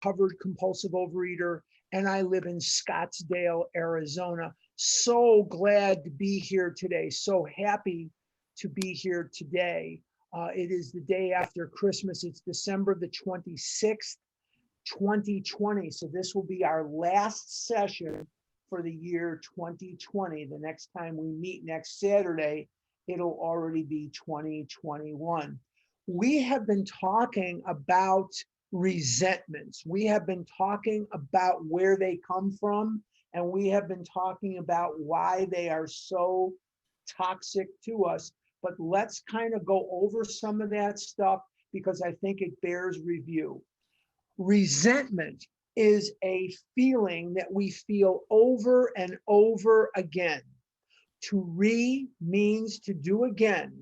recovered compulsive overeater, and I live in Scottsdale, Arizona. So glad to be here today. So happy to be here today. It is the day after Christmas. It's December the 26th, 2020. So this will be our last session for the year 2020. The next time we meet next Saturday, it'll already be 2021. We have been talking about resentments. We have been talking about where they come from, and we have been talking about why they are so toxic to us. But let's kind of go over some of that stuff because I think it bears review. Resentment is a feeling that we feel over and over again. To means to do again.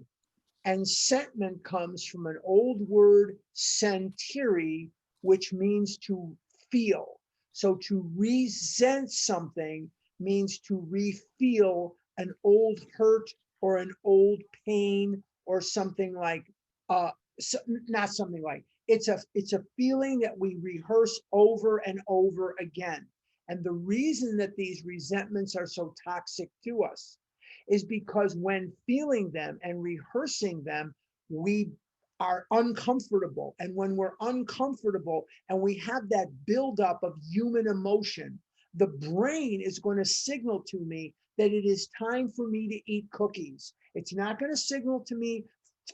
And sentiment comes from an old word, sentiri, which means to feel. So to resent something means to re-feel an old hurt or an old pain or something like, not something like, it's a feeling that we rehearse over and over again. And the reason that these resentments are so toxic to us is because when feeling them and rehearsing them, we are uncomfortable. And when we're uncomfortable and we have that buildup of human emotion, the brain is going to signal to me that it is time for me to eat cookies. It's not going to signal to me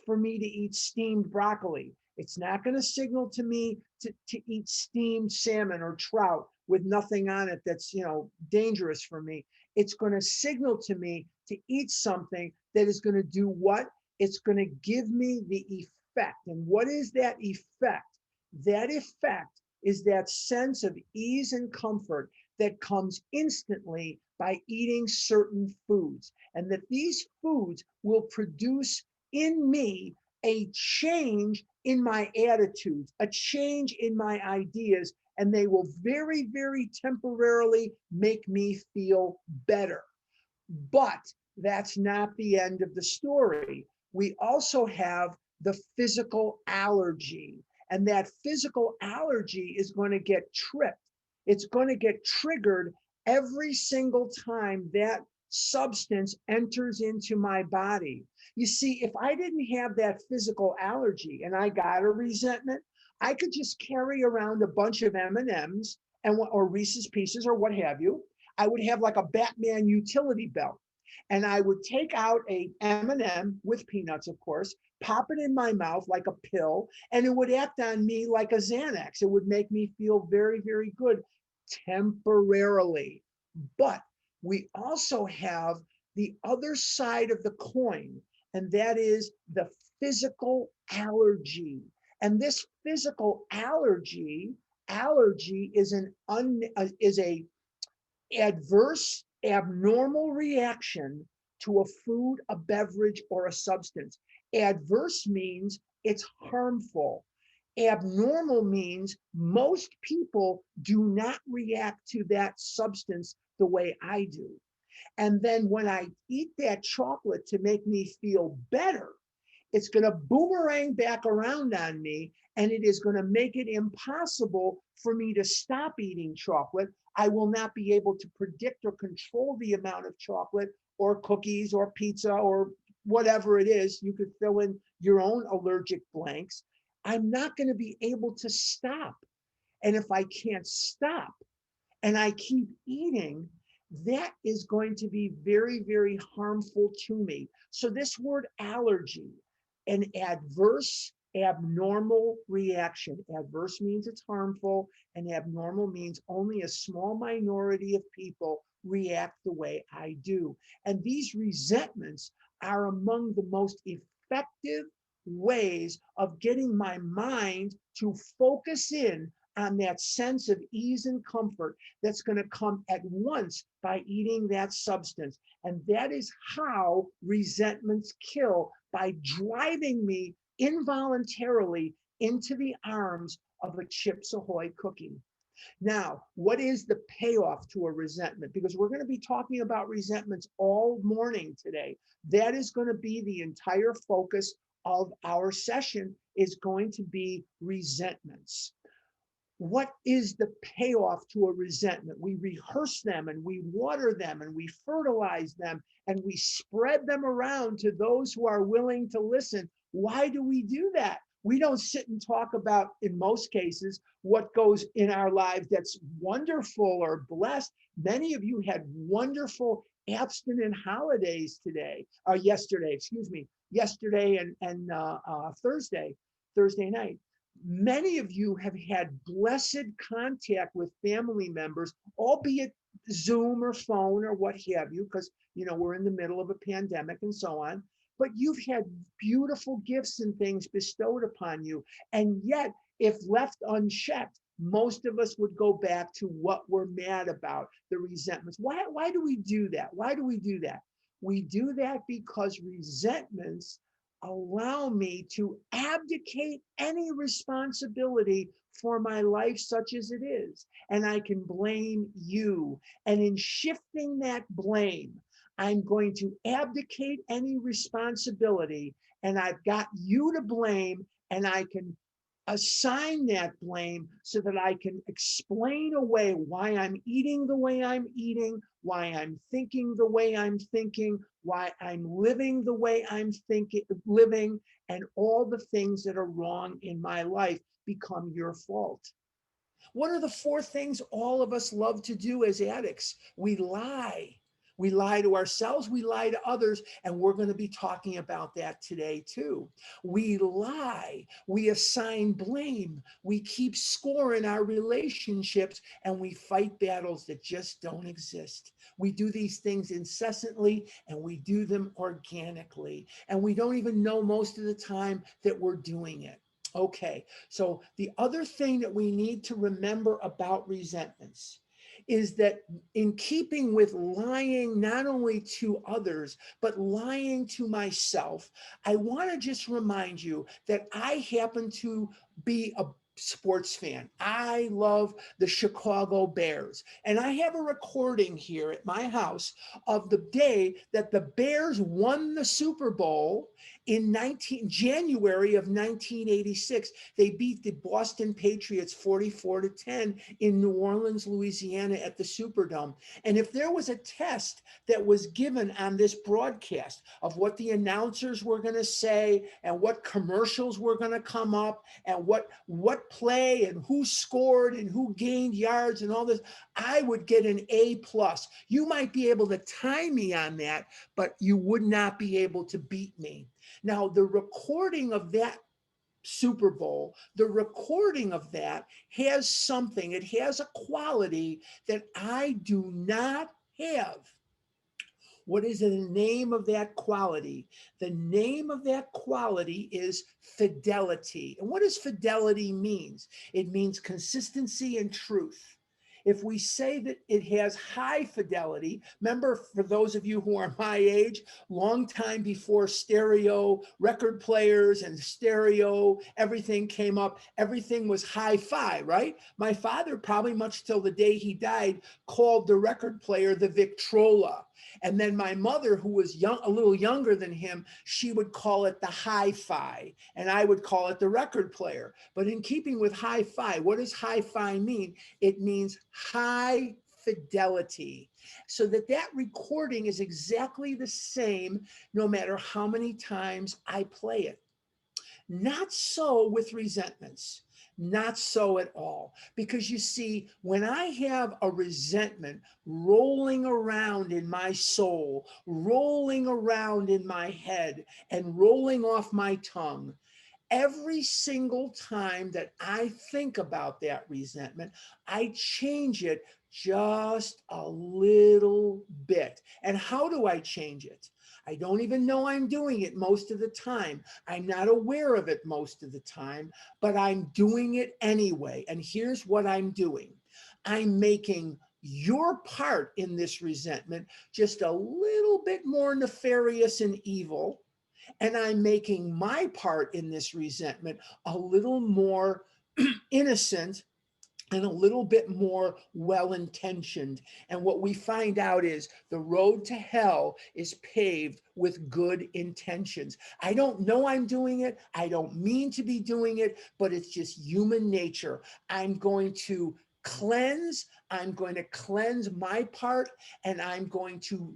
for me to eat steamed broccoli. It's not going to signal to me to eat steamed salmon or trout with nothing on it that's, dangerous for me. It's going to signal to me to eat something that is going to do what? It's going to give me the effect. And what is that effect? That effect is that sense of ease and comfort that comes instantly by eating certain foods. And that these foods will produce in me a change in my attitudes, a change in my ideas, and they will very, very temporarily make me feel better. But that's not the end of the story. We also have the physical allergy, and that physical allergy is going to get tripped. It's going to get triggered every single time that substance enters into my body. You see, if I didn't have that physical allergy and I got a resentment, I could just carry around a bunch of M&Ms or Reese's Pieces or what have you. I would have like a Batman utility belt, and I would take out a M&M with peanuts, of course, pop it in my mouth like a pill, and it would act on me like a Xanax. It would make me feel very, very good temporarily. But we also have the other side of the coin, and that is the physical allergy. And this physical allergy is a adverse, abnormal reaction to a food, a beverage, or a substance. Adverse means it's harmful. Abnormal means most people do not react to that substance the way I do. And then when I eat that chocolate to make me feel better, it's going to boomerang back around on me, and it is going to make it impossible for me to stop eating chocolate. I will not be able to predict or control the amount of chocolate or cookies or pizza or whatever it is. You could fill in your own allergic blanks. I'm not going to be able to stop. And if I can't stop and I keep eating, that is going to be very, very harmful to me. So this word allergy, an adverse, abnormal reaction. Adverse means it's harmful, and abnormal means only a small minority of people react the way I do. And these resentments are among the most effective ways of getting my mind to focus in on that sense of ease and comfort that's going to come at once by eating that substance. And that is how resentments kill, by driving me involuntarily into the arms of a Chips Ahoy cookie. Now, what is the payoff to a resentment? Because we're going to be talking about resentments all morning today. That is going to be the entire focus of our session, is going to be resentments. what is the payoff to a resentment? We rehearse them and we water them and we fertilize them and we spread them around to those who are willing to listen. Why do we do that? We don't sit and talk about, in most cases, what goes in our lives that's wonderful or blessed. Many of you had wonderful abstinent holidays today, or yesterday, excuse me, yesterday and Thursday night. Many of you have had blessed contact with family members, albeit Zoom or phone or what have you, because we're in the middle of a pandemic and so on. But you've had beautiful gifts and things bestowed upon you. And yet, if left unchecked, most of us would go back to what we're mad about, the resentments. Why do we do that? Why do we do that? We do that because resentments allow me to abdicate any responsibility for my life, such as it is. And I can blame you. And in shifting that blame, I'm going to abdicate any responsibility, and I've got you to blame, and I can assign that blame so that I can explain away why I'm eating the way I'm eating, why I'm thinking the way I'm thinking, why I'm living the way I'm living, and all the things that are wrong in my life become your fault. What are the four things all of us love to do as addicts? We lie. We lie to ourselves, we lie to others, and we're going to be talking about that today too. We lie, we assign blame, we keep score in our relationships, and we fight battles that just don't exist. We do these things incessantly, and we do them organically, and we don't even know most of the time that we're doing it. Okay, so the other thing that we need to remember about resentments is that in keeping with lying not only to others, but lying to myself, I want to just remind you that I happen to be a sports fan. I love the Chicago Bears. And I have a recording here at my house of the day that the Bears won the Super Bowl in January of 1986. They beat the Boston Patriots 44-10 in New Orleans, Louisiana at the Superdome. And if there was a test that was given on this broadcast of what the announcers were going to say and what commercials were going to come up and what play and who scored and who gained yards and all this, I would get an A+. You might be able to tie me on that, but you would not be able to beat me. Now, the recording of that Super Bowl, the recording of that has something, it has a quality that I do not have. What is the name of that quality? The name of that quality is fidelity. And what does fidelity means? It means consistency and truth. If we say that it has high fidelity, remember, for those of you who are my age, long time before stereo record players and stereo, everything came up, everything was hi-fi, right? My father, probably much till the day he died, called the record player the Victrola. And then my mother, who was a little younger than him, she would call it the hi-fi, and I would call it the record player. But in keeping with hi-fi, what does hi-fi mean? It means high fidelity, so that recording is exactly the same no matter how many times I play it. Not so with resentments. Not so at all. Because you see, when I have a resentment rolling around in my soul, rolling around in my head, and rolling off my tongue, every single time that I think about that resentment, I change it just a little bit. And how do I change it? I don't even know I'm doing it most of the time. I'm not aware of it most of the time, but I'm doing it anyway. And here's what I'm doing. I'm making your part in this resentment just a little bit more nefarious and evil, and I'm making my part in this resentment a little more innocent and a little bit more well-intentioned. And what we find out is the road to hell is paved with good intentions. I don't know I'm doing it. I don't mean to be doing it, but it's just human nature. I'm going to cleanse. I'm going to cleanse my part, and I'm going to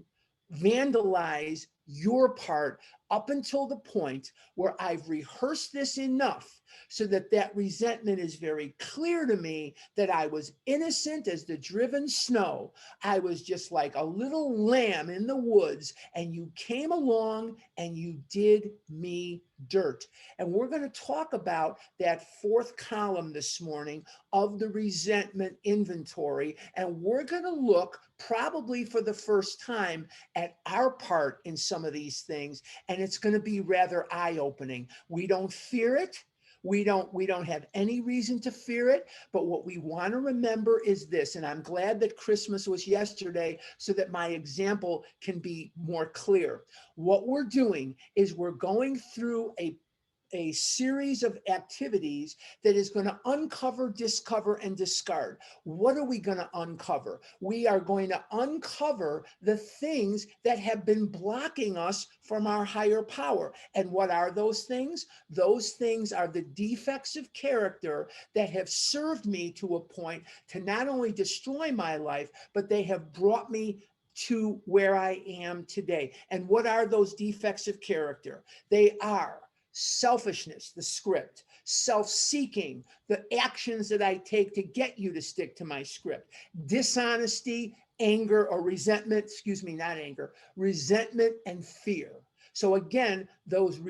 vandalize your part up until the point where I've rehearsed this enough so that that resentment is very clear to me, that I was innocent as the driven snow. I was just like a little lamb in the woods, and you came along and you did me dirt. And we're going to talk about that fourth column this morning of the resentment inventory. And we're going to look, probably for the first time, at our part in some of these things. And it's going to be rather eye-opening. We don't fear it. We don't have any reason to fear it, but what we want to remember is this, and I'm glad that Christmas was yesterday so that my example can be more clear. What we're doing is we're going through a series of activities that is going to uncover, discover, and discard. What are we going to uncover? We are going to uncover the things that have been blocking us from our higher power. And what are those things? Those things are the defects of character that have served me to a point to not only destroy my life, but they have brought me to where I am today. And what are those defects of character? They are selfishness, the script; self-seeking, the actions that I take to get you to stick to my script; dishonesty, anger, or resentment, excuse me, not anger, resentment and fear. So again, those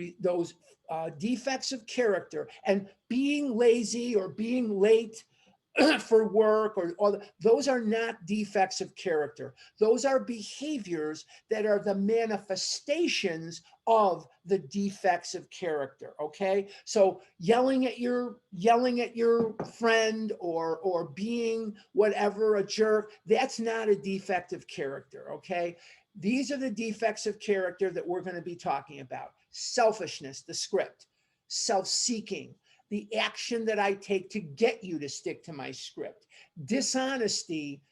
defects of character, and being lazy or being late for work, or those are not defects of character. Those are behaviors that are the manifestations of the defects of character. Okay, so yelling at your friend, or being whatever, a jerk, that's not a defect of character. Okay, these are the defects of character that we're going to be talking about: selfishness, the script; self-seeking, the action that I take to get you to stick to my script; dishonesty,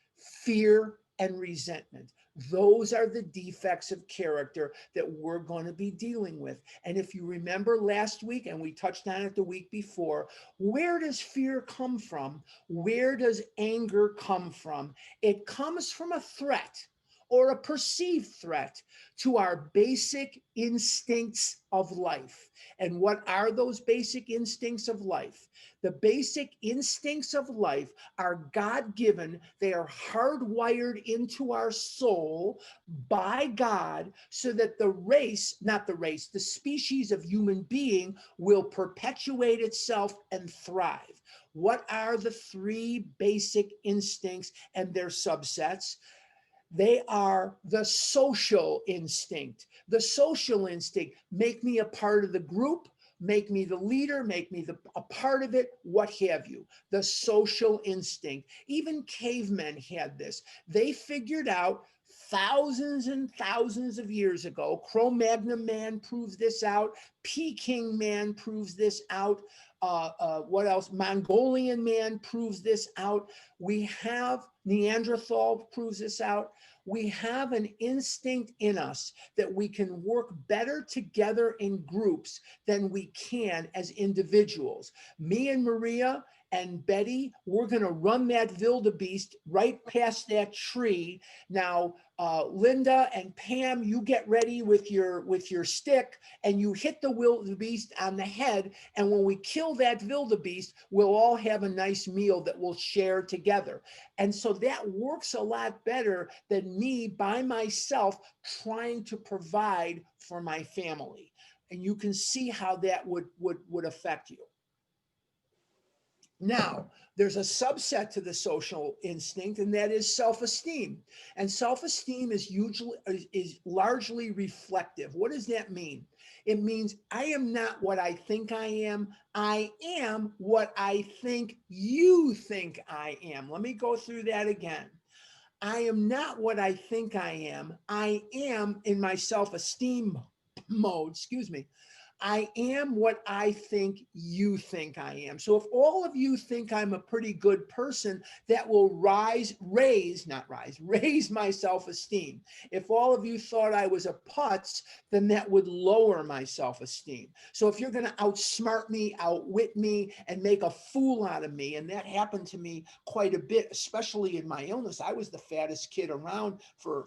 fear, and resentment. Those are the defects of character that we're going to be dealing with. And if you remember last week, and we touched on it the week before, where does fear come from? Where does anger come from? It comes from a threat, or a perceived threat, to our basic instincts of life. And what are those basic instincts of life? The basic instincts of life are God-given. They are hardwired into our soul by God, so that the species of human being will perpetuate itself and thrive. What are the three basic instincts and their subsets? They are the social instinct. The social instinct: make me a part of the group, make me the leader, make me a part of it, what have you. The social instinct. Even cavemen had this. They figured out thousands and thousands of years ago. Cro-Magnon man proves this out. Peking man proves this out. What else? Mongolian man proves this out. We have Neanderthal proves this out. We have an instinct in us that we can work better together in groups than we can as individuals. Me and Maria and Betty, we're going to run that wildebeest right past that tree. Now, Linda and Pam, you get ready with your stick, and you hit the wildebeest on the head. And when we kill that wildebeest, we'll all have a nice meal that we'll share together. And so that works a lot better than me by myself trying to provide for my family. And you can see how that would affect you. Now, there's a subset to the social instinct, and that is self-esteem. And self-esteem is largely reflective. What does that mean? It means I am not what I think I am. I am what I think you think I am. Let me go through that again. I am not what I think I am. I am, in my self-esteem mode, excuse me, I am what I think you think I am. So if all of you think I'm a pretty good person, that will raise my self-esteem. If all of you thought I was a putz, then that would lower my self-esteem. So if you're going to outsmart me, outwit me, and make a fool out of me, and that happened to me quite a bit, especially in my illness. I was the fattest kid around for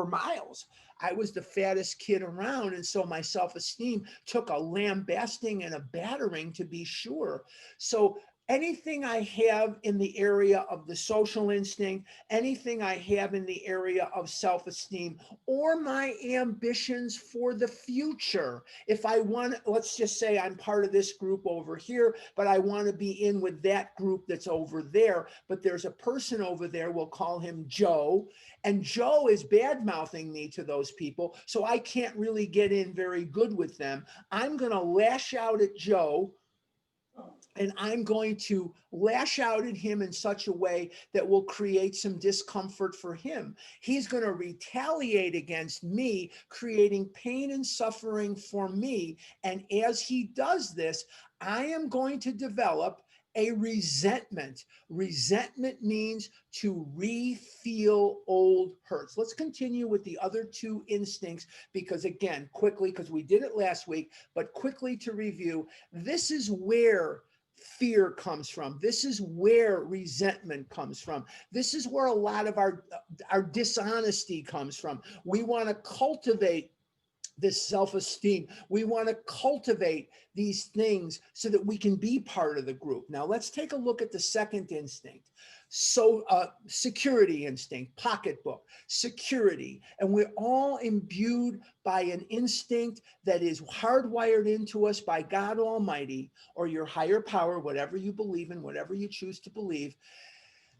miles. I was the fattest kid around. And so my self-esteem took a lambasting and a battering, to be sure. So anything I have in the area of the social instinct, anything I have in the area of self-esteem, or my ambitions for the future. If I want, let's just say I'm part of this group over here, but I want to be in with that group that's over there, but there's a person over there, we'll call him Joe, and Joe is bad mouthing me to those people, so I can't really get in very good with them. I'm going to lash out at Joe, and I'm going to lash out at him in such a way that will create some discomfort for him. He's going to retaliate against me, creating pain and suffering for me. And as he does this, I am going to develop a resentment. Resentment means to re-feel old hurts. Let's continue with the other two instincts, because again, quickly, because we did it last week, but quickly to review, this is where fear comes from. This is where resentment comes from. This is where a lot of our dishonesty comes from. We want to cultivate this self-esteem. We want to cultivate these things so that we can be part of the group. Now let's take a look at the second instinct. So security instinct, pocketbook, security. And we're all imbued by an instinct that is hardwired into us by God Almighty, or your higher power, whatever you believe in, whatever you choose to believe,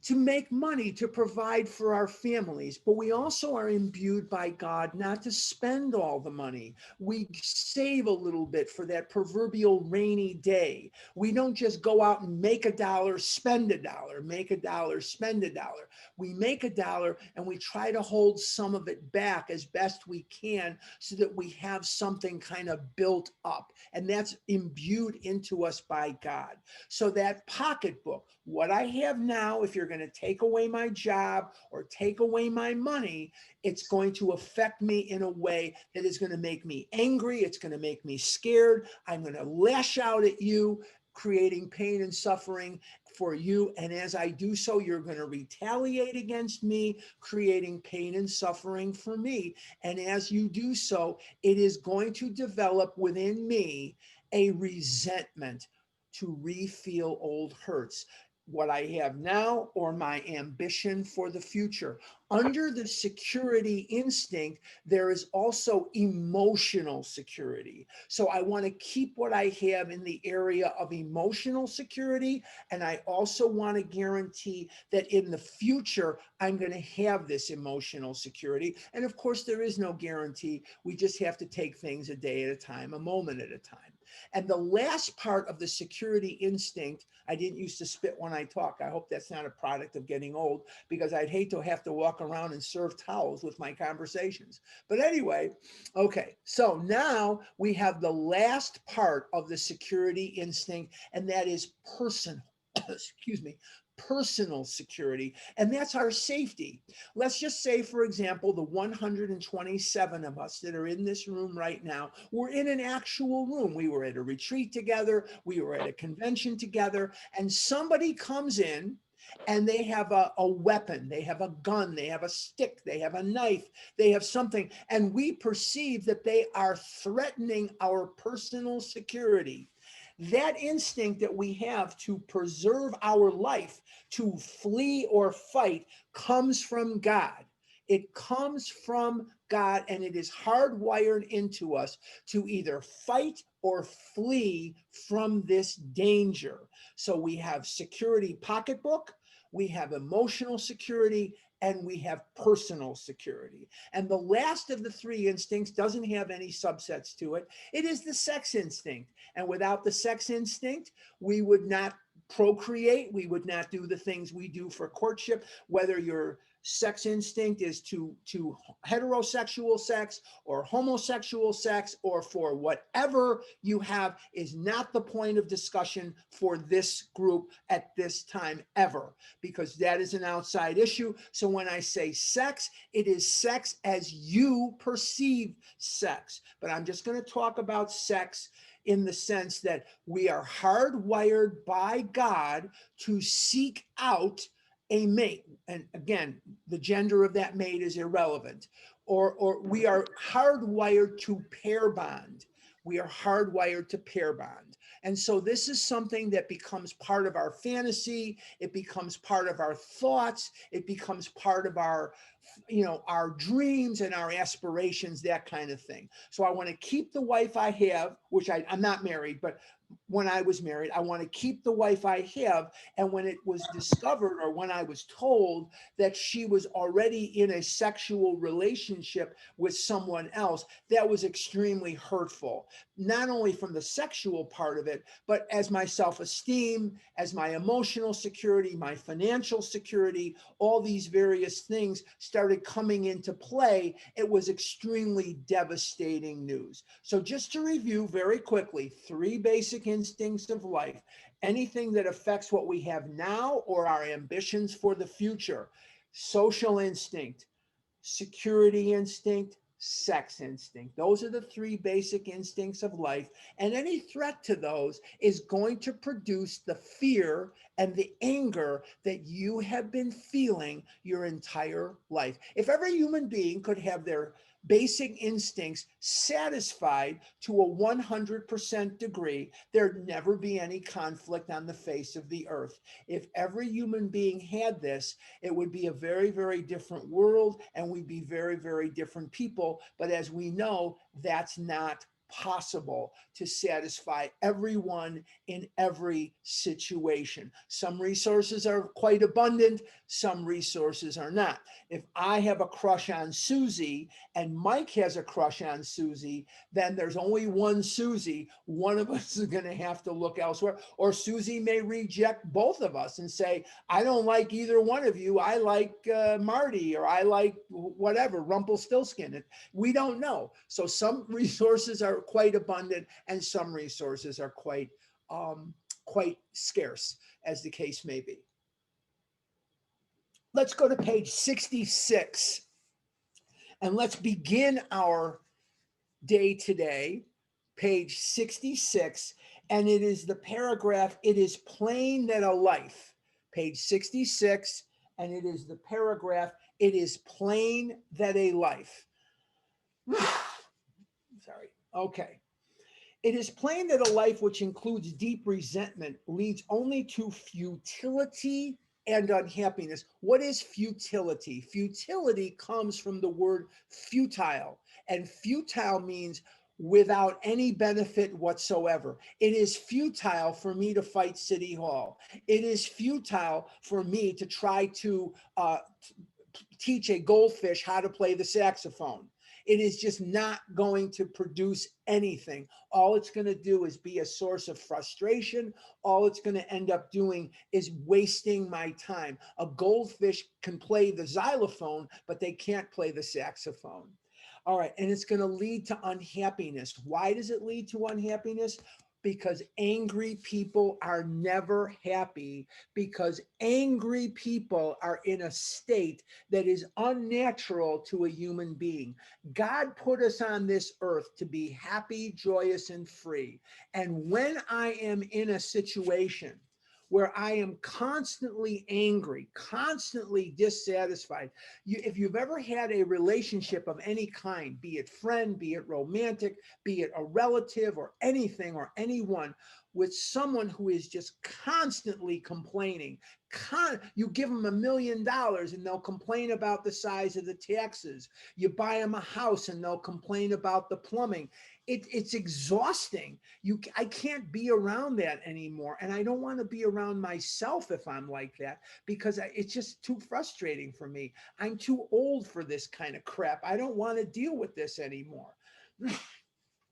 to make money, to provide for our families. But we also are imbued by God not to spend all the money. We save a little bit for that proverbial rainy day. We don't just go out and make a dollar, spend a dollar, make a dollar, spend a dollar. We make a dollar and we try to hold some of it back as best we can so that we have something kind of built up. And that's imbued into us by God. So that pocketbook, what I have now, if you're going to take away my job or take away my money, it's going to affect me in a way that is going to make me angry. It's going to make me scared. I'm going to lash out at you, creating pain and suffering for you. And as I do so, you're going to retaliate against me, creating pain and suffering for me. And as you do so, it is going to develop within me a resentment to re-feel old hurts. What I have now or my ambition for the future. Under the security instinct, there is also emotional security. So I want to keep what I have in the area of emotional security. And I also want to guarantee that in the future, I'm going to have this emotional security. And of course, there is no guarantee. We just have to take things a day at a time, a moment at a time. And the last part of the security instinct, I didn't used to spit when I talk. I hope that's not a product of getting old, because I'd hate to have to walk around and serve towels with my conversations. But anyway, okay, so now we have the last part of the security instinct, and that is personal, excuse me, personal security, and that's our safety. Let's just say, for example, the 127 of us that are in this room right now, we're in an actual room. We were at a retreat together, we were at a convention together, and somebody comes in and they have a weapon, they have a gun, they have a stick, they have a knife, they have something, and we perceive that they are threatening our personal security. That instinct that we have to preserve our life, to flee or fight, comes from God. It comes from God, and it is hardwired into us to either fight or flee from this danger. So we have security pocketbook, we have emotional security, and we have personal security. And the last of the three instincts doesn't have any subsets to it. It is the sex instinct. And without the sex instinct, we would not procreate. We would not do the things we do for courtship, whether your sex instinct is to heterosexual sex or homosexual sex, or for whatever you have, is not the point of discussion for this group at this time ever, because that is an outside issue. So when I say sex, it is sex as you perceive sex. But I'm just going to talk about sex in the sense that we are hardwired by God to seek out a mate. And again, the gender of that mate is irrelevant. Or we are hardwired to pair bond. We are hardwired to pair bond. And so this is something that becomes part of our fantasy. It becomes part of our thoughts. It becomes part of our, our dreams and our aspirations, that kind of thing. So I want to keep the wife I have, which I'm not married, but when I was married, I want to keep the wife I have. And when it was discovered, or when I was told that she was already in a sexual relationship with someone else, that was extremely hurtful, not only from the sexual part of it, but as my self-esteem, as my emotional security, my financial security, all these various things started coming into play. It was extremely devastating news. So just to review very quickly, 3 basic instincts of life: anything that affects what we have now or our ambitions for the future: social instinct, security instinct, sex instinct. Those are the 3 basic instincts of life. And any threat to those is going to produce the fear and the anger that you have been feeling your entire life. If every human being could have their basic instincts satisfied to a 100% degree, there'd never be any conflict on the face of the earth. If every human being had this, it would be a very, very different world, and we'd be very, very different people. But as we know, that's not possible to satisfy everyone in every situation. Some resources are quite abundant, some resources are not. If I have a crush on Susie and Mike has a crush on Susie, then there's only one Susie. One of us is going to have to look elsewhere, or Susie may reject both of us and say, I don't like either one of you. I like Marty, or I like whatever, Rumpelstiltskin. We don't know. So some resources are quite abundant, and some resources are quite scarce, as the case may be. Let's go to page 66, and let's begin our day today. Page 66, and it is the paragraph, "It is plain that a life." Page 66, and it is the paragraph, "It is plain that a life." Sorry. Okay. "It is plain that a life which includes deep resentment leads only to futility and unhappiness." What is futility? Futility comes from the word futile, and futile means without any benefit whatsoever. It is futile for me to fight City Hall. It is futile for me to try to teach a goldfish how to play the saxophone. It is just not going to produce anything. All it's going to do is be a source of frustration. All it's going to end up doing is wasting my time. A goldfish can play the xylophone, but they can't play the saxophone. All right, and it's going to lead to unhappiness. Why does it lead to unhappiness? Because angry people are never happy, because angry people are in a state that is unnatural to a human being. God put us on this earth to be happy, joyous, and free. And when I am in a situation where I am constantly angry, constantly dissatisfied. If you've ever had a relationship of any kind, be it friend, be it romantic, be it a relative or anything or anyone, with someone who is just constantly complaining, you give them $1 million and they'll complain about the size of the taxes. You buy them a house and they'll complain about the plumbing. It's exhausting. I can't be around that anymore. And I don't want to be around myself if I'm like that, because it's just too frustrating for me. I'm too old for this kind of crap. I don't want to deal with this anymore.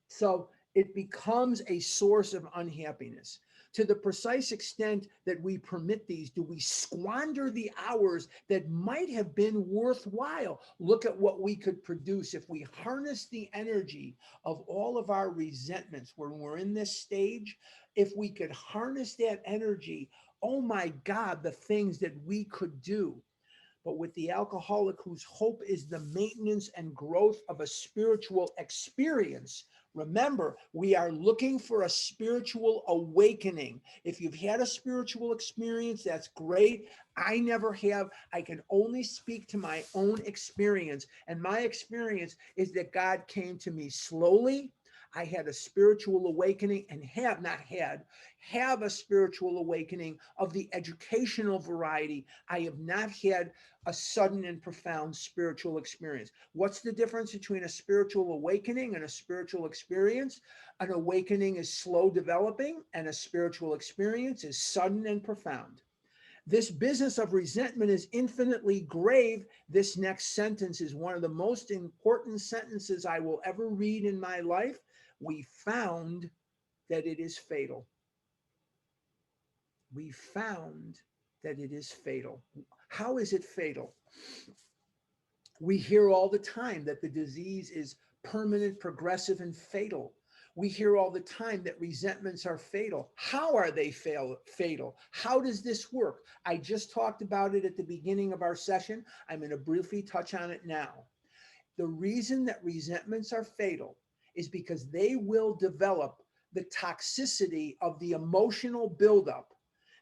So it becomes a source of unhappiness. To the precise extent that we permit these, do we squander the hours that might have been worthwhile? Look at what we could produce if we harness the energy of all of our resentments when we're in this stage. If we could harness that energy, oh my God, the things that we could do. But with the alcoholic whose hope is the maintenance and growth of a spiritual experience, remember, we are looking for a spiritual awakening. If you've had a spiritual experience, that's great. I never have. I can only speak to my own experience. And my experience is that God came to me slowly. I had a spiritual awakening and have a spiritual awakening of the educational variety. I have not had a sudden and profound spiritual experience. What's the difference between a spiritual awakening and a spiritual experience? An awakening is slow developing, and a spiritual experience is sudden and profound. This business of resentment is infinitely grave. This next sentence is one of the most important sentences I will ever read in my life. We found that it is fatal. We found that it is fatal. How is it fatal? We hear all the time that the disease is permanent, progressive, and fatal. We hear all the time that resentments are fatal. How are they fatal? How does this work? I just talked about it at the beginning of our session. I'm going to briefly touch on it now. The reason that resentments are fatal is because they will develop the toxicity of the emotional buildup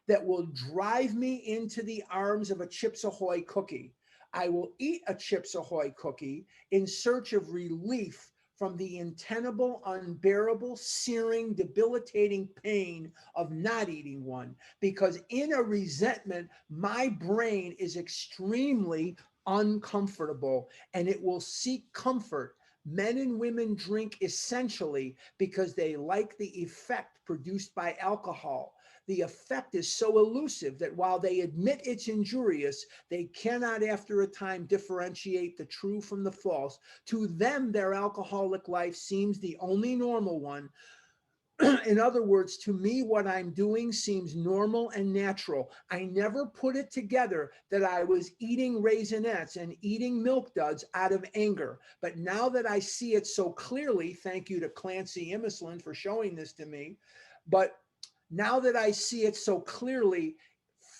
that will drive me into the arms of a Chips Ahoy cookie. I will eat a Chips Ahoy cookie in search of relief from the untenable, unbearable, searing, debilitating pain of not eating one. Because in a resentment, my brain is extremely uncomfortable and it will seek comfort. Men and women drink essentially because they like the effect produced by alcohol. The effect is so elusive that while they admit it's injurious, they cannot after a time differentiate the true from the false. To them, their alcoholic life seems the only normal one. In other words, to me, what I'm doing seems normal and natural. I never put it together that I was eating Raisinets and eating Milk Duds out of anger. But now that I see it so clearly, thank you to Clancy Imislund for showing this to me. But now that I see it so clearly,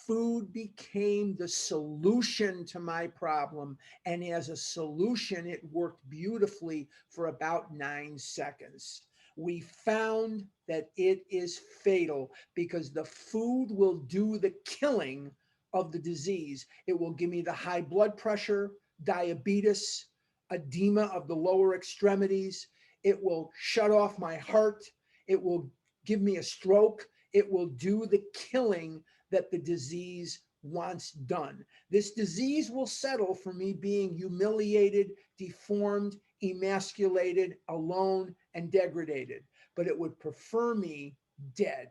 food became the solution to my problem. And as a solution, it worked beautifully for about 9 seconds. We found that it is fatal because the food will do the killing of the disease. It will give me the high blood pressure, diabetes, edema of the lower extremities. It will shut off my heart. It will give me a stroke. It will do the killing that the disease wants done. This disease will settle for me being humiliated, deformed, emasculated, alone, and degraded, but it would prefer me dead.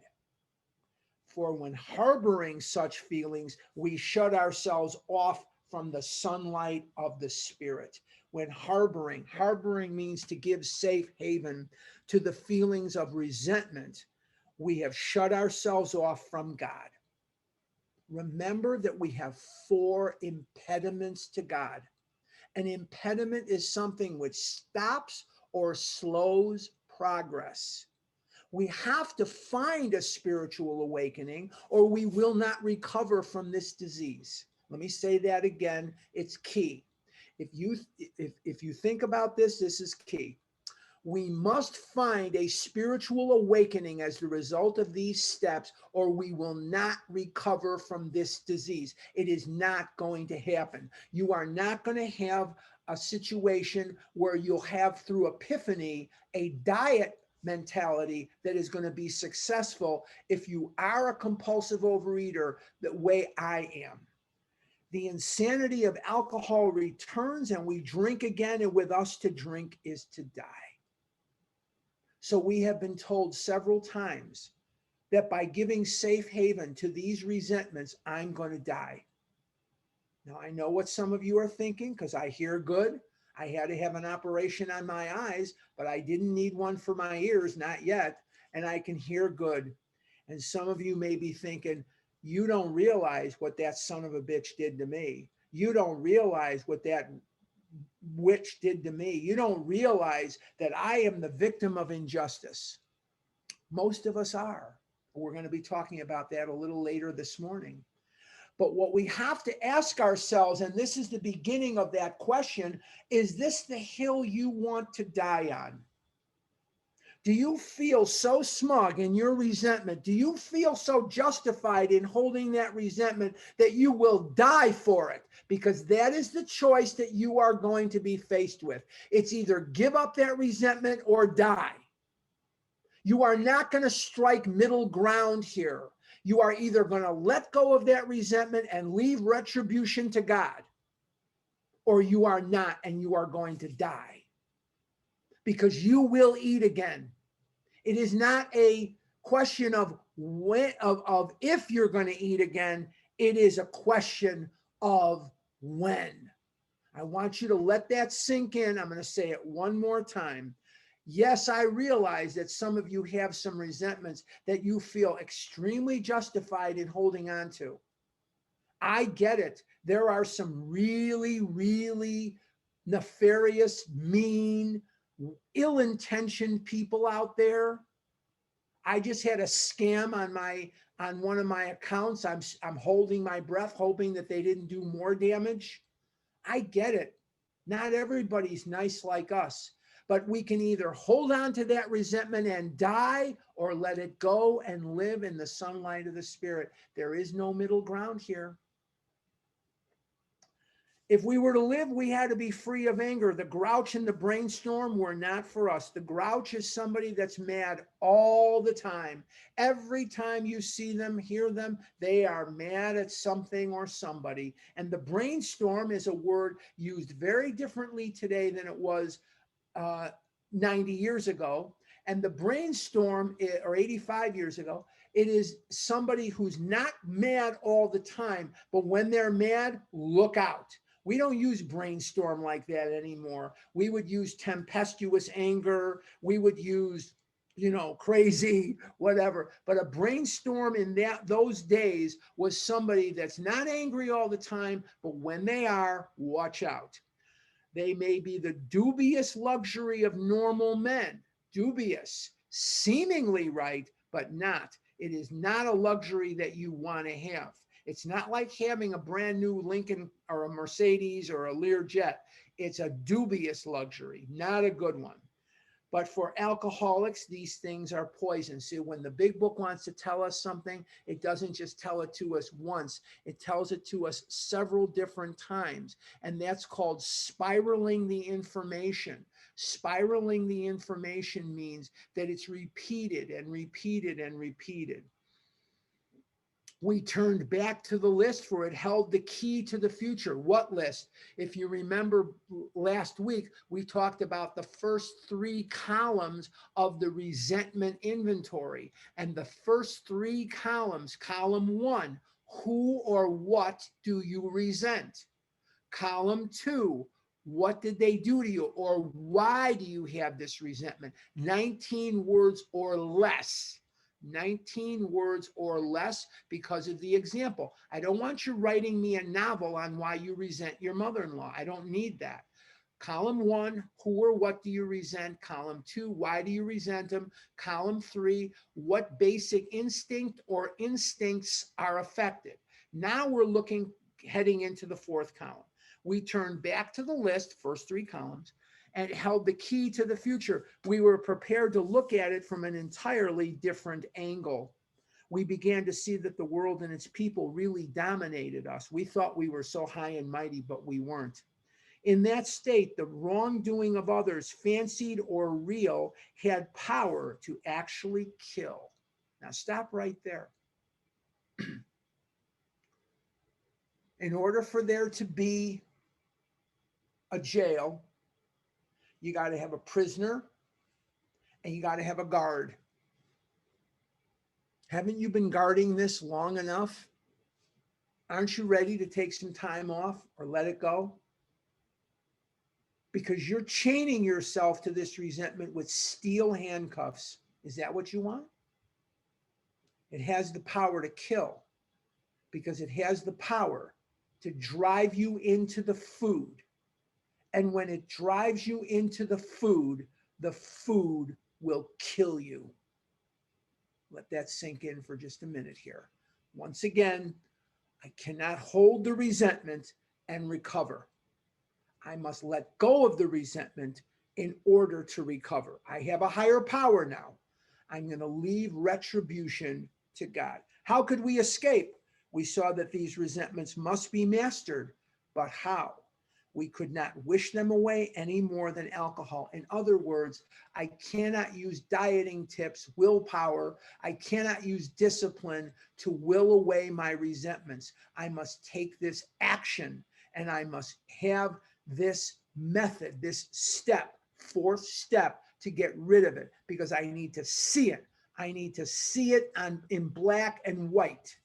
For when harboring such feelings, we shut ourselves off from the sunlight of the spirit. When harboring means to give safe haven to the feelings of resentment, we have shut ourselves off from God. Remember that we have 4 impediments to God. An impediment is something which stops or slows progress. We have to find a spiritual awakening or we will not recover from this disease. Let me say that again. It's key. If you think about this, this is key. We must find a spiritual awakening as the result of these steps, or we will not recover from this disease. It is not going to happen. You are not going to have a situation where you'll have through epiphany a diet mentality that is going to be successful if you are a compulsive overeater the way I am. The insanity of alcohol returns and we drink again, and with us to drink is to die. So we have been told several times that by giving safe haven to these resentments, I'm going to die. Now, I know what some of you are thinking because I hear good. I had to have an operation on my eyes, but I didn't need one for my ears, not yet. And I can hear good. And some of you may be thinking, you don't realize what that son of a bitch did to me. You don't realize what that witch did to me. You don't realize that I am the victim of injustice. Most of us are. We're going to be talking about that a little later this morning. But what we have to ask ourselves, and this is the beginning of that question, is this the hill you want to die on? Do you feel so smug in your resentment? Do you feel so justified in holding that resentment that you will die for it? Because that is the choice that you are going to be faced with. It's either give up that resentment or die. You are not going to strike middle ground here. You are either going to let go of that resentment and leave retribution to God, or you are not, and you are going to die. Because you will eat again. It is not a question of when, of if you're going to eat again. It is a question of when. I want you to let that sink in. I'm going to say it one more time. Yes, I realize that some of you have some resentments that you feel extremely justified in holding on to. I get it. There are some really, really nefarious, mean, ill-intentioned people out there. I just had a scam on one of my accounts. I'm holding my breath, hoping that they didn't do more damage. I get it. Not everybody's nice like us, but we can either hold on to that resentment and die, or let it go and live in the sunlight of the Spirit. There is no middle ground here. If we were to live, we had to be free of anger. The grouch and the brainstorm were not for us. The grouch is somebody that's mad all the time. Every time you see them, hear them, they are mad at something or somebody. And the brainstorm is a word used very differently today than it was 90 years ago. And the brainstorm, or 85 years ago, it is somebody who's not mad all the time, but when they're mad, look out. We don't use brainstorm like that anymore. We would use tempestuous anger. We would use, crazy, whatever. But a brainstorm in those days was somebody that's not angry all the time, but when they are, watch out. They may be the dubious luxury of normal men. Dubious, seemingly right, but not. It is not a luxury that you want to have. It's not like having a brand new Lincoln or a Mercedes or a Learjet. It's a dubious luxury, not a good one. But for alcoholics, these things are poison. See, when the big book wants to tell us something, it doesn't just tell it to us once. It tells it to us several different times. And that's called spiraling the information. Spiraling the information means that it's repeated and repeated and repeated. We turned back to the list, for it held the key to the future. What list? If you remember last week, we talked about the first 3 columns of the resentment inventory. And the first 3 columns, column 1, who or what do you resent? Column 2, what did they do to you, or why do you have this resentment? 19 words or less. 19 words or less, because of the example. I don't want you writing me a novel on why you resent your mother-in-law. I don't need that. Column 1, who or what do you resent? Column 2, why do you resent them? Column 3, what basic instinct or instincts are affected? Now we're heading into the 4th column. We turned back to the list, first 3 columns, and held the key to the future. We were prepared to look at it from an entirely different angle. We began to see that the world and its people really dominated us. We thought we were so high and mighty, but we weren't. In that state, the wrongdoing of others, fancied or real, had power to actually kill. Now stop right there. In order for there to be a jail, you got to have a prisoner and you got to have a guard. Haven't you been guarding this long enough? Aren't you ready to take some time off or let it go? Because you're chaining yourself to this resentment with steel handcuffs. Is that what you want? It has the power to kill because it has the power to drive you into the food. And when it drives you into the food will kill you. Let that sink in for just a minute here. Once again, I cannot hold the resentment and recover. I must let go of the resentment in order to recover. I have a higher power now. I'm going to leave retribution to God. How could we escape? We saw that these resentments must be mastered, but how? We could not wish them away any more than alcohol. In other words, I cannot use dieting tips, willpower. I cannot use discipline to will away my resentments. I must take this action and I must have this method, this step, fourth step to get rid of it because I need to see it. I need to see it in black and white.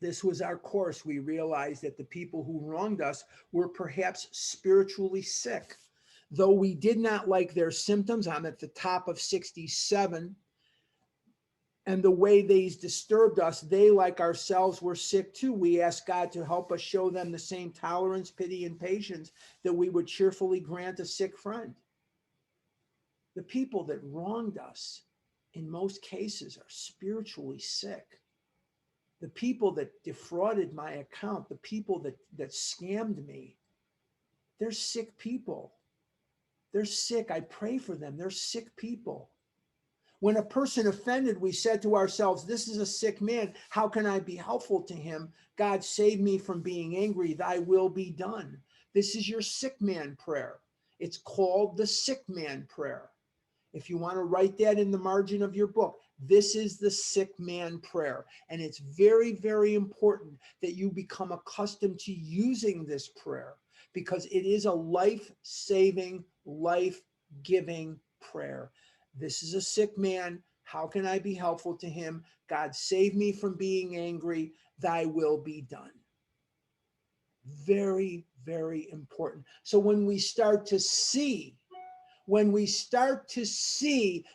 This was our course. We realized that the people who wronged us were perhaps spiritually sick. Though we did not like their symptoms, I'm at the top of 67, and the way these disturbed us, they, like ourselves, were sick too. We asked God to help us show them the same tolerance, pity, and patience that we would cheerfully grant a sick friend. The people that wronged us, in most cases, are spiritually sick. The people that defrauded my account, the people that scammed me, they're sick people. They're sick. I pray for them. They're sick people. When a person offended, we said to ourselves, this is a sick man. How can I be helpful to him? God, save me from being angry. Thy will be done. This is your sick man prayer. It's called the sick man prayer. If you want to write that in the margin of your book, this is the sick man prayer. And it's very, very important that you become accustomed to using this prayer because it is a life-saving, life-giving prayer. This is a sick man. How can I be helpful to him? God, save me from being angry. Thy will be done. Very, very important. So when we start to see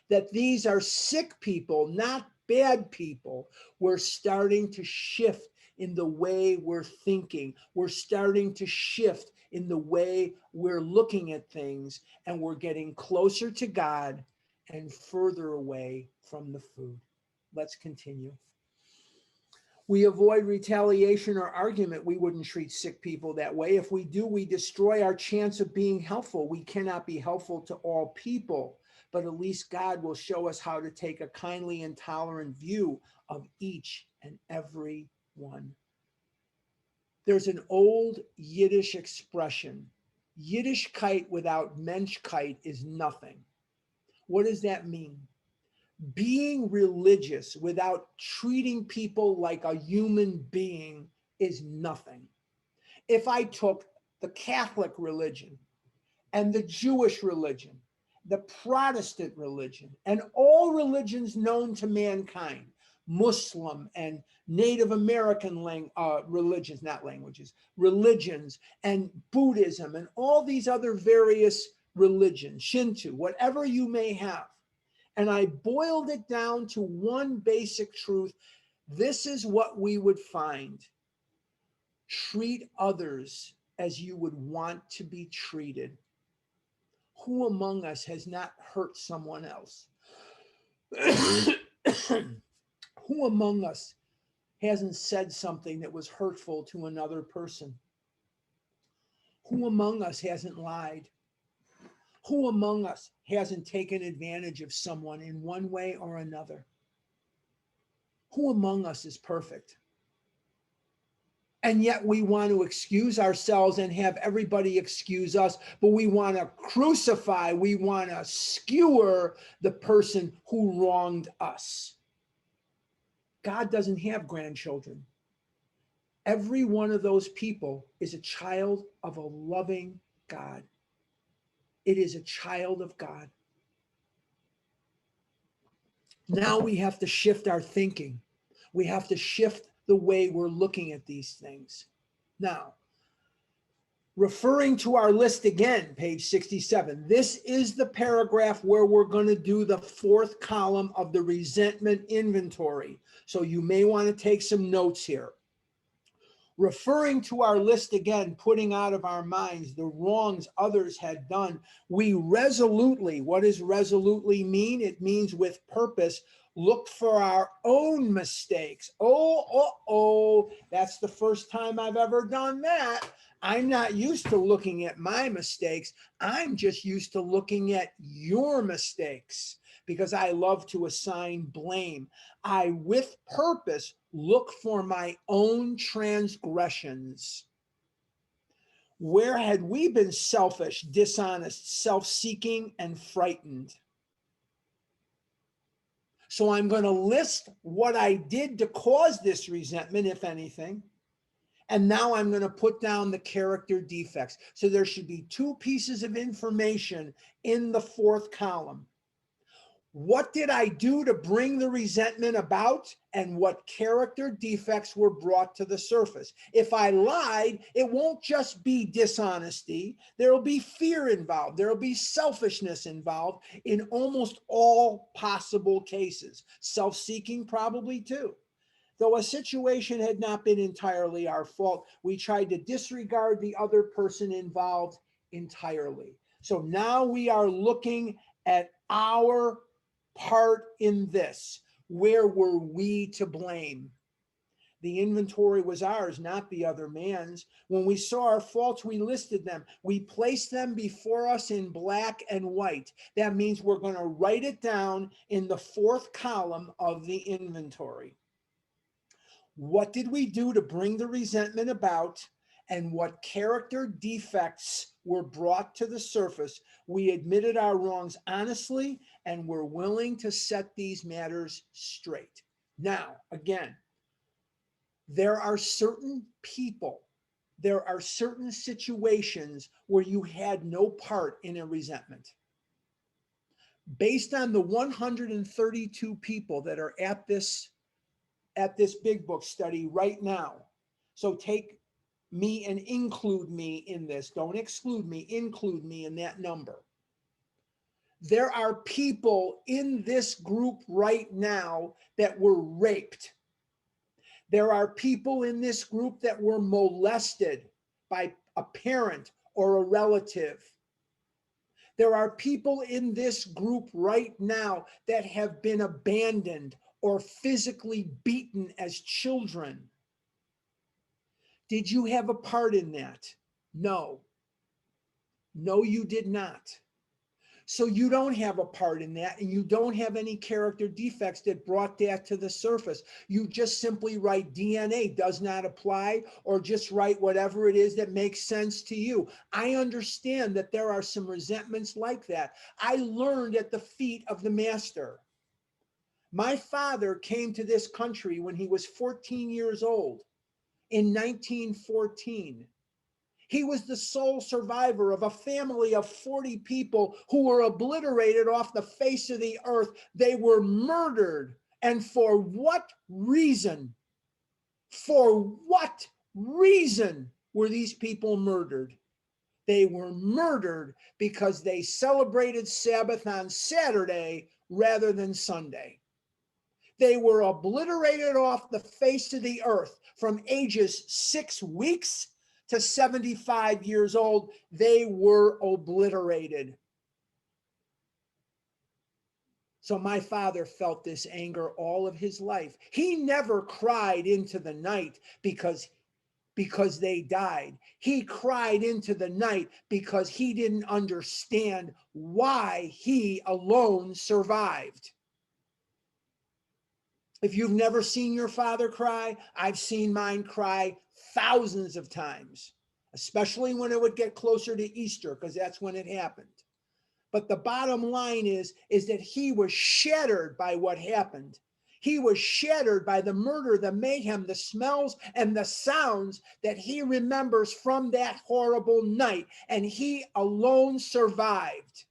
that these are sick people, not bad people, we're starting to shift in the way we're thinking. We're starting to shift in the way we're looking at things, and we're getting closer to God and further away from the food. Let's continue. We avoid retaliation or argument. We wouldn't treat sick people that way. If we do, we destroy our chance of being helpful. We cannot be helpful to all people, but at least God will show us how to take a kindly and tolerant view of each and every one. There's an old Yiddish expression, Yiddishkeit without Menschkeit is nothing. What does that mean? Being religious without treating people like a human being is nothing. If I took the Catholic religion and the Jewish religion, the Protestant religion, and all religions known to mankind, Muslim and Native American religions, not languages, religions, and Buddhism, and all these other various religions, Shinto, whatever you may have, and I boiled it down to one basic truth, this is what we would find. Treat others as you would want to be treated. Who among us has not hurt someone else? Who among us hasn't said something that was hurtful to another person? Who among us hasn't lied? Who among us hasn't taken advantage of someone in one way or another? Who among us is perfect? And yet we want to excuse ourselves and have everybody excuse us, but we want to crucify, we want to skewer the person who wronged us. God doesn't have grandchildren. Every one of those people is a child of a loving God. It is a child of God. Now we have to shift our thinking. We have to shift the way we're looking at these things. Now, Referring to our list again, page 67, this is the paragraph where we're going to do the fourth column of the resentment inventory. So you may want to take some notes here. Referring to our list again, putting out of our minds the wrongs others had done, we resolutely, what does resolutely mean? It means with purpose, look for our own mistakes. Oh, that's the first time I've ever done that. I'm not used to looking at my mistakes. I'm just used to looking at your mistakes because I love to assign blame. I, with purpose, look for my own transgressions. Where had we been selfish, dishonest, self-seeking, and frightened? So I'm going to list what I did to cause this resentment, if anything. And now I'm going to put down the character defects. So there should be two pieces of information in the fourth column. What did I do to bring the resentment about, and what character defects were brought to the surface? If I lied, it won't just be dishonesty. There will be fear involved. There will be selfishness involved in almost all possible cases. Self-seeking probably too. Though a situation had not been entirely our fault, we tried to disregard the other person involved entirely. So now we are looking at our part in this. Where were we to blame? The inventory was ours, not the other man's. When we saw our faults, we listed them. We placed them before us in black and white. That means we're going to write it down in the fourth column of the inventory. What did we do to bring the resentment about, and what character defects were brought to the surface? We admitted our wrongs honestly and were willing to set these matters straight. Now, again, there are certain people, there are certain situations where you had no part in a resentment. Based on the 132 people that are at this big book study right now. So take me and include me in this. Don't exclude me, include me in that number. There are people in this group right now that were raped. There are people in this group that were molested by a parent or a relative. There are people in this group right now that have been abandoned or physically beaten as children. Did you have a part in that? No. No, you did not. So you don't have a part in that, and you don't have any character defects that brought that to the surface. You just simply write DNA does not apply, or just write whatever it is that makes sense to you. I understand that there are some resentments like that. I learned at the feet of the master. My father came to this country when he was 14 years old in 1914. He was the sole survivor of a family of 40 people who were obliterated off the face of the earth. They were murdered. And for what reason? For what reason were these people murdered? They were murdered because they celebrated Sabbath on Saturday rather than Sunday. They were obliterated off the face of the earth from ages 6 weeks to 75 years old. They were obliterated. So my father felt this anger all of his life. He never cried into the night because they died. He cried into the night because he didn't understand why he alone survived. If you've never seen your father cry, I've seen mine cry thousands of times, especially when it would get closer to Easter, because that's when it happened. But the bottom line is that he was shattered by what happened. He was shattered by the murder, the mayhem, the smells, and the sounds that he remembers from that horrible night, and he alone survived.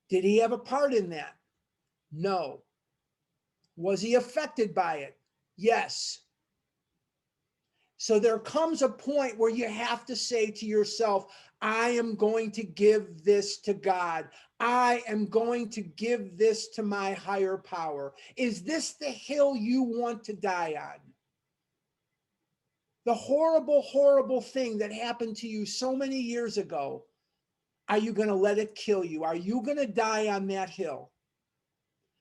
Did he have a part in that? No. Was he affected by it? Yes. So there comes a point where you have to say to yourself, I am going to give this to God. I am going to give this to my higher power. Is this the hill you want to die on? The horrible, horrible thing that happened to you so many years ago, are you going to let it kill you? Are you going to die on that hill?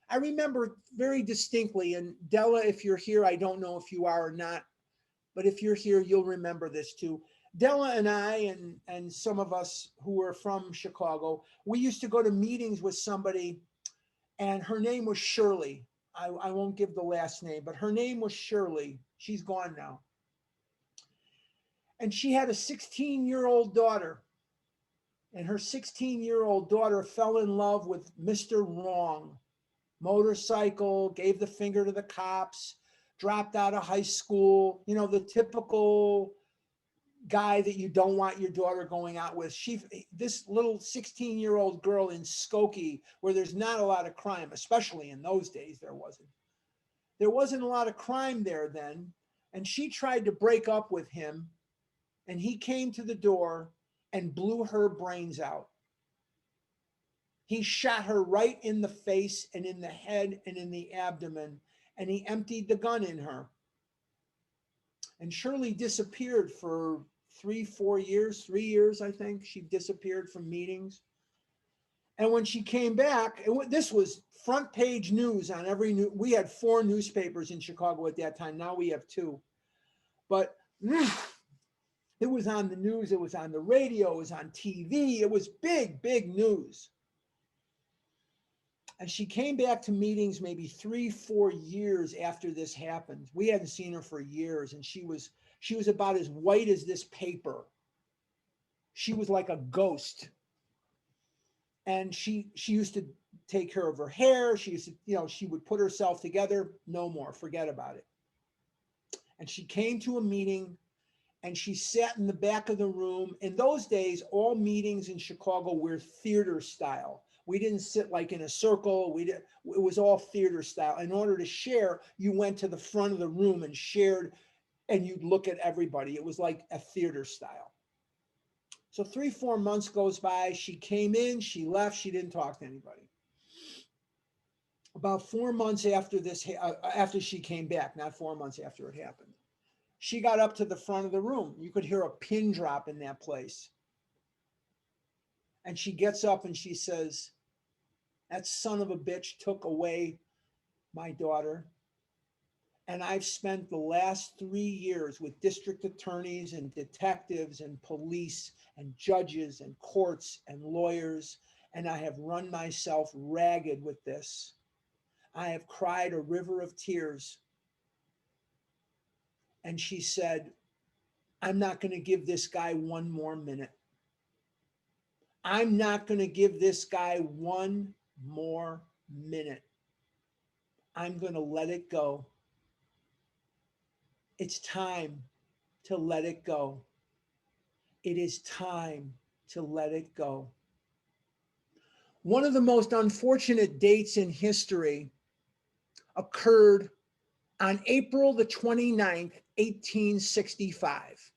I remember very distinctly, and Della, if you're here, I don't know if you are or not, but if you're here, you'll remember this too. Della and I, and some of us who were from Chicago, we used to go to meetings with somebody, and her name was Shirley. I won't give the last name, but her name was Shirley. She's gone now. And she had a 16-year-old daughter. And her 16-year-old daughter fell in love with Mr. Wrong. Motorcycle, gave the finger to the cops, dropped out of high school, you know, the typical guy that you don't want your daughter going out with. This little 16-year-old girl in Skokie, where there's not a lot of crime, especially in those days, there wasn't a lot of crime there then. And she tried to break up with him, and he came to the door and blew her brains out. He shot her right in the face and in the head and in the abdomen, and he emptied the gun in her. And Shirley disappeared for 3 years, I think. She disappeared from meetings. And when she came back, this was front page news on every new. We had 4 newspapers in Chicago at that time. Now we have 2. But it was on the news. It was on the radio. It was on TV. It was big, big news. And she came back to meetings maybe 3-4 years after this happened. We hadn't seen her for years, and she was about as white as this paper. She was like a ghost. And she used to take care of her hair. She used to, you know, she would put herself together. No more, forget about it. And she came to a meeting, and she sat in the back of the room. In those days, all meetings in Chicago were theater style. We didn't sit like in a circle. It was all theater style. In order to share, you went to the front of the room and shared, and you'd look at everybody. It was like a theater style. So 3-4 months goes by. She came in, she left, she didn't talk to anybody. About 4 months after this, after she came back, not 4 months after it happened, she got up to the front of the room. You could hear a pin drop in that place. And she gets up and she says, that son of a bitch took away my daughter. And I've spent the last 3 years with district attorneys and detectives and police and judges and courts and lawyers, and I have run myself ragged with this. I have cried a river of tears. And she said, I'm not going to give this guy 1 more minute. I'm not going to give this guy 1 more minute. I'm going to let it go. It's time to let it go. It is time to let it go. One of the most unfortunate dates in history occurred on April the 29th, 1865.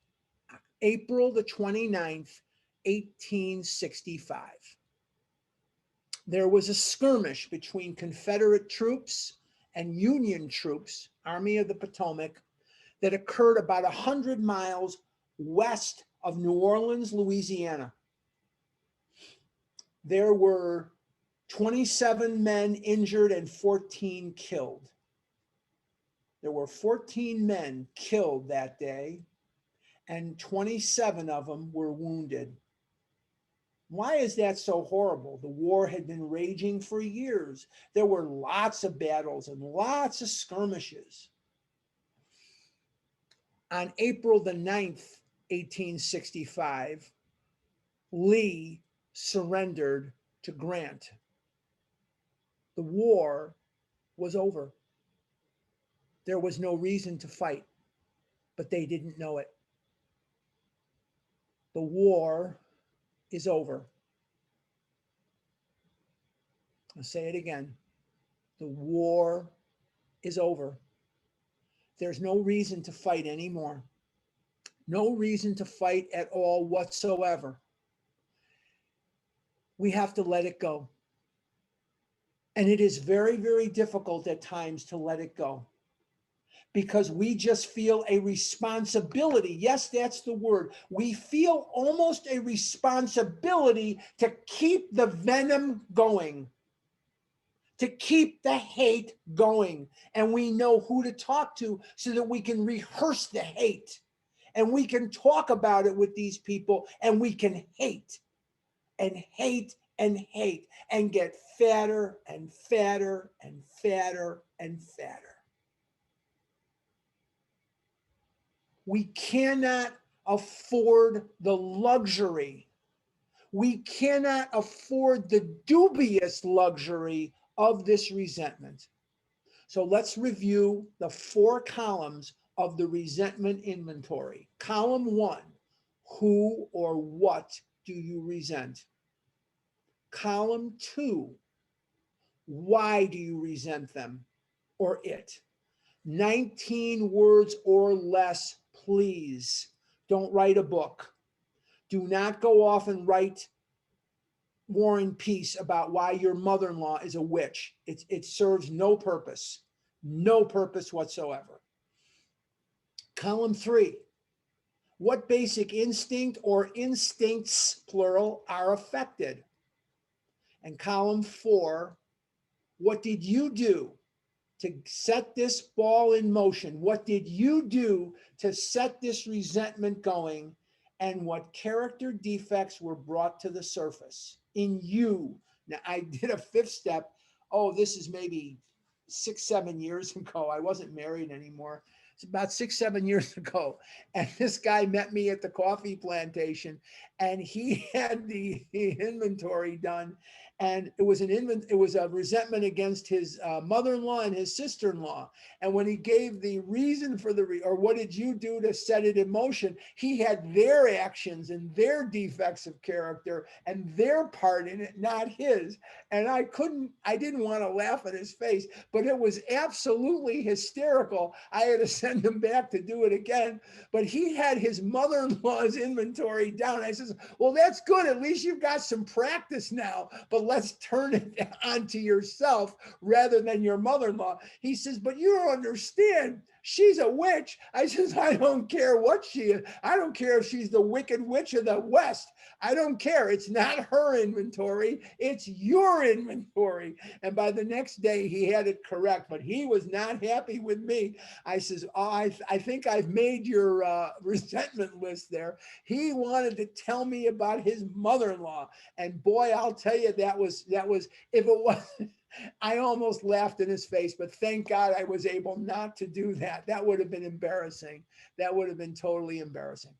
April the 29th, 1865. There was a skirmish between Confederate troops and Union troops, Army of the Potomac, that occurred about 100 miles west of New Orleans, Louisiana. There were 27 men injured and 14 killed. There were 14 men killed that day, and 27 of them were wounded. Why is that so horrible? The war had been raging for years. There were lots of battles and lots of skirmishes. On April the 9th, 1865, Lee surrendered to Grant. The war was over. There was no reason to fight, but they didn't know it. The war is over. I'll say it again. The war is over. There's no reason to fight anymore. no reason to fight at all whatsoever. We have to let it go. And it is very, very difficult at times to let it go because we just feel a responsibility. Yes, that's the word. We feel almost a responsibility to keep the venom going, to keep the hate going. And we know who to talk to so that we can rehearse the hate and we can talk about it with these people and we can hate and hate and hate and get fatter and fatter and fatter and fatter. We cannot afford the luxury. We cannot afford the dubious luxury of this resentment. So let's review the 4 columns of the resentment inventory. Column 1, who or what do you resent? Column 2, why do you resent them or it? 19 words or less, please. Don't write a book. Do not go off and write War and Peace about why your mother-in-law is a witch. It serves no purpose whatsoever. Column 3, what basic instinct or instincts, plural, are affected? And column 4, what did you do to set this ball in motion? What did you do to set this resentment going? And what character defects were brought to the surface in you? Now, I did a 5th step. Oh, this is maybe 6, 7 years ago. I wasn't married anymore. It's about 6, 7 years ago. And this guy met me at the coffee plantation and he had the inventory done. And it was a resentment against his mother-in-law and his sister-in-law. And when he gave the reason for or what did you do to set it in motion, he had their actions and their defects of character and their part in it, not his. And I didn't want to laugh at his face, but it was absolutely hysterical. I had to send him back to do it again, but he had his mother-in-law's inventory down. I says, well, that's good. At least you've got some practice now, but let's turn it onto yourself rather than your mother-in-law. He says, but you don't understand. She's a witch. I says, I don't care what she is. I don't care if she's the Wicked Witch of the West. I don't care. It's not her inventory. It's your inventory. And by the next day, he had it correct, but he was not happy with me. I says, oh, I think I've made your resentment list there. He wanted to tell me about his mother-in-law. And boy, I'll tell you, that was, if it was, I almost laughed in his face, but thank God I was able not to do that. That would have been embarrassing. That would have been totally embarrassing.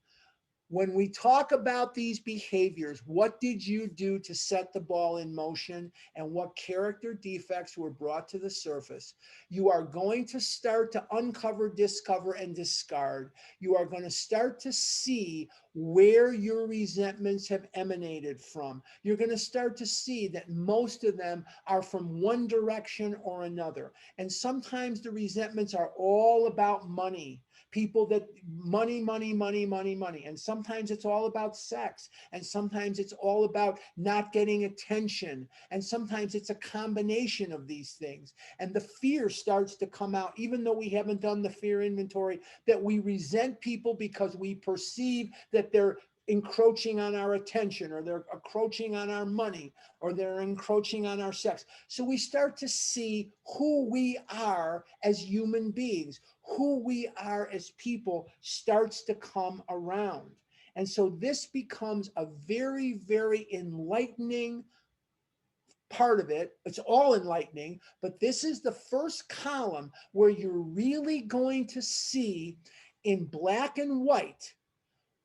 When we talk about these behaviors, what did you do to set the ball in motion and what character defects were brought to the surface? You are going to start to uncover, discover, and discard. You are going to start to see where your resentments have emanated from. You're going to start to see that most of them are from one direction or another. And sometimes the resentments are all about money. People that money. And sometimes it's all about sex. And sometimes it's all about not getting attention. And sometimes it's a combination of these things. And the fear starts to come out, even though we haven't done the fear inventory, that we resent people because we perceive that they're encroaching on our attention, or they're encroaching on our money, or they're encroaching on our sex. So we start to see who we are as human beings, who we are as people starts to come around. And so this becomes a very, very enlightening part of it. It's all enlightening, but this is the first column where you're really going to see in black and white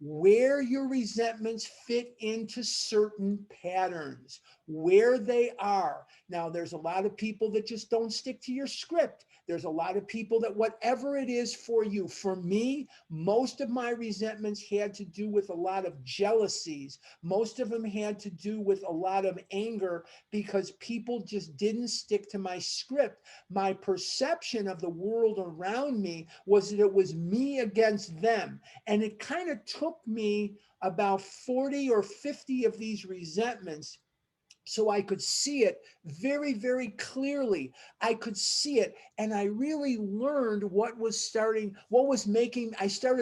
where your resentments fit into certain patterns, where they are. Now, there's a lot of people that just don't stick to your script. There's a lot of people that whatever it is for you, for me, most of my resentments had to do with a lot of jealousies. Most of them had to do with a lot of anger because people just didn't stick to my script. My perception of the world around me was that it was me against them. And it kind of took me about 40 or 50 of these resentments so I could see it very, very clearly. I could see it. And I really learned I started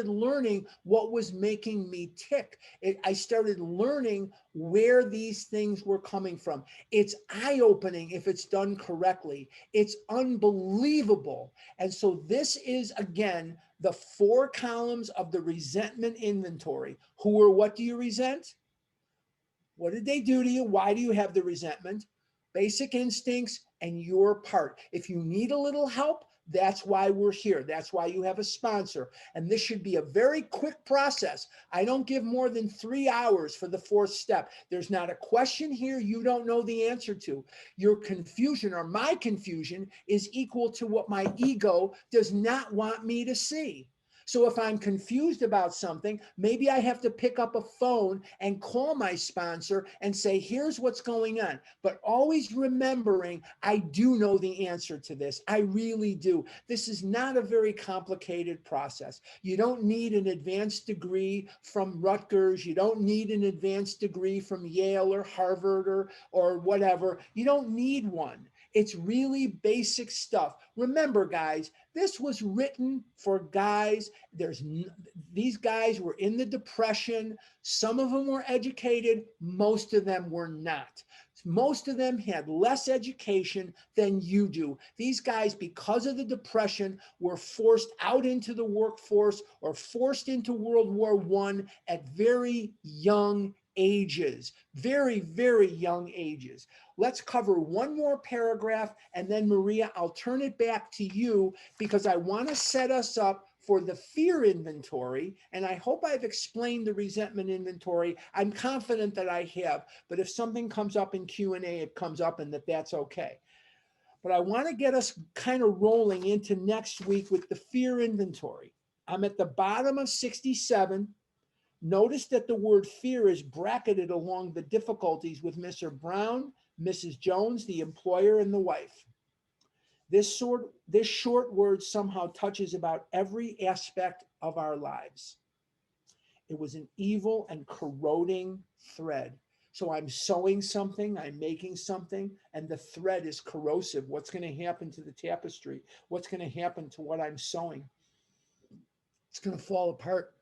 learning what was making me tick. I started learning where these things were coming from. It's eye-opening if it's done correctly. It's unbelievable. And so this is, again, the 4 columns of the resentment inventory. Who or what do you resent? What did they do to you? Why do you have the resentment? Basic instincts and your part. If you need a little help, that's why we're here. That's why you have a sponsor. And this should be a very quick process. I don't give more than 3 hours for the 4th step. There's not a question here you don't know the answer to. Your confusion or my confusion is equal to what my ego does not want me to see. So if I'm confused about something, maybe I have to pick up a phone and call my sponsor and say, here's what's going on. But always remembering, I do know the answer to this. I really do. This is not a very complicated process. You don't need an advanced degree from Rutgers. You don't need an advanced degree from Yale or Harvard or whatever. You don't need one. It's really basic stuff. Remember, guys, this was written for guys. These guys were in the Depression. Some of them were educated. Most of them were not. Most of them had less education than you do. These guys, because of the Depression, were forced out into the workforce or forced into World War I at very young ages, very, very young ages. Let's cover one more paragraph, and then Maria, I'll turn it back to you because I want to set us up for the fear inventory. And I hope I've explained the resentment inventory. I'm confident that I have, but if something comes up in Q&A, it comes up and that's okay. But I want to get us kind of rolling into next week with the fear inventory. I'm at the bottom of 67. Notice that the word fear is bracketed along the difficulties with Mr. Brown, Mrs. Jones, the employer, and the wife. This short word somehow touches about every aspect of our lives. It was an evil and corroding thread. So I'm sewing something, I'm making something, and the thread is corrosive. What's going to happen to the tapestry? What's going to happen to what I'm sewing? It's going to fall apart.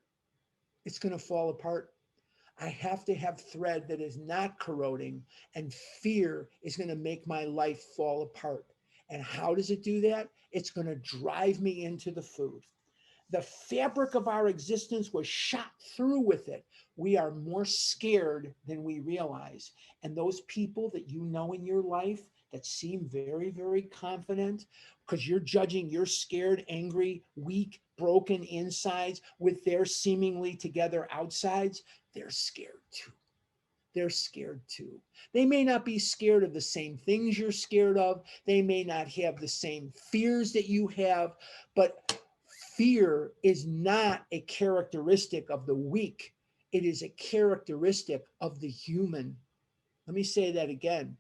It's going to fall apart. I have to have thread that is not corroding, and fear is going to make my life fall apart. And how does it do that? It's going to drive me into the food. The fabric of our existence was shot through with it. We are more scared than we realize. And those people that you know in your life that seem very, very confident, because you're judging your scared, angry, weak, broken insides with their seemingly together outsides, they're scared too. They're scared too. They may not be scared of the same things you're scared of. They may not have the same fears that you have, but fear is not a characteristic of the weak. It is a characteristic of the human. Let me say that again.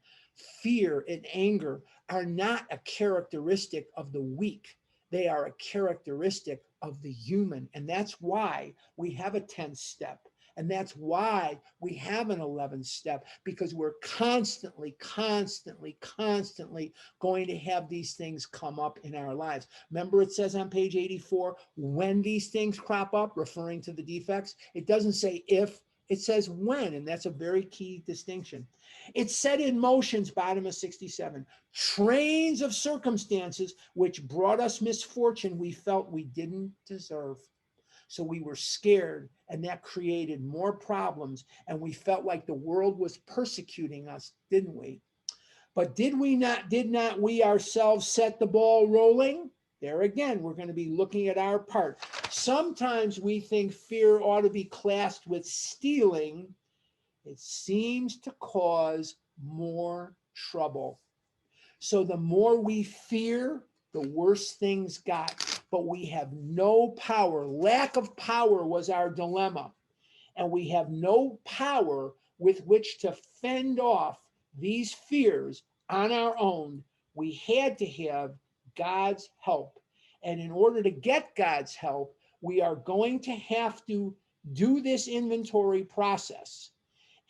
Fear and anger are not a characteristic of the weak. They are a characteristic of the human. And that's why we have a 10th step. And that's why we have an 11th step, because we're constantly going to have these things come up in our lives. Remember, it says on page 84, when these things crop up, referring to the defects, it doesn't say if, it says when, and that's a very key distinction. It's set in motions, bottom of 67, trains of circumstances which brought us misfortune we felt we didn't deserve. So we were scared, and that created more problems, and we felt like the world was persecuting us, didn't we? But did not we ourselves set the ball rolling? There again, we're going to be looking at our part. Sometimes we think fear ought to be classed with stealing. It seems to cause more trouble. So the more we fear, the worse things got. But we have no power. Lack of power was our dilemma. And we have no power with which to fend off these fears on our own. We had to have God's help. And in order to get God's help, we are going to have to do this inventory process.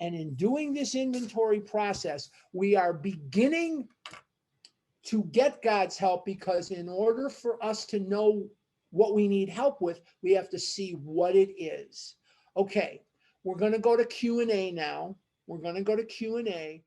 And in doing this inventory process, we are beginning to get God's help, because in order for us to know what we need help with, we have to see what it is. Okay, we're going to go to Q&A now. We're going to go to Q&A.